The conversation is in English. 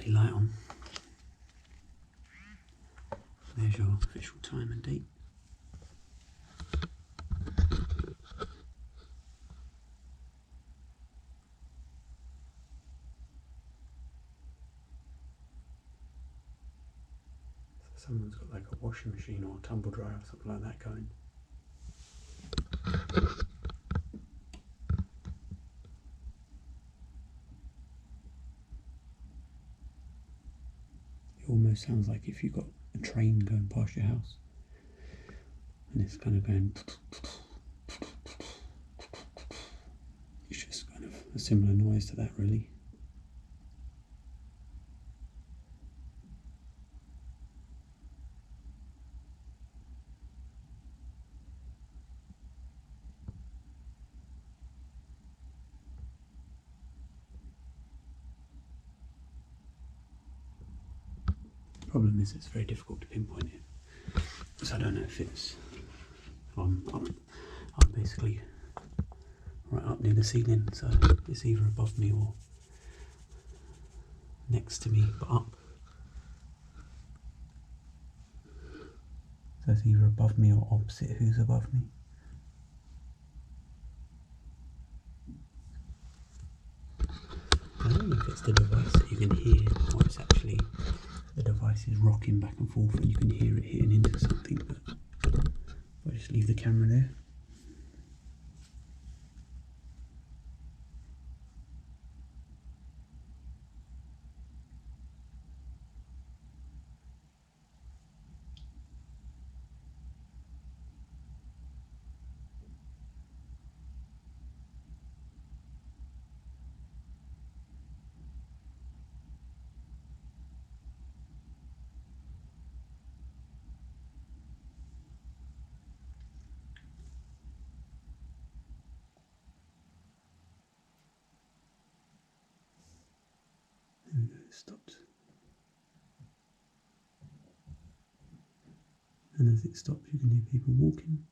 bloody light on. There's your official time and date. So someone's got like a washing machine or a tumble dryer or something like that going. It almost sounds like if you've got a train going past your house and it's kind of going, it's just kind of a similar noise to that, really. The problem is it's very difficult to pinpoint it, so I don't know if it's I'm basically right up near the ceiling, so it's either above me or next to me, but up. So it's either above me or opposite who's above me. I don't know if it's the device that you can hear, or it's actually the device is rocking back and forth and you can hear it hitting into something, but I'll just leave the camera there. There we go, it stopped. And as it stops, you can hear people walking.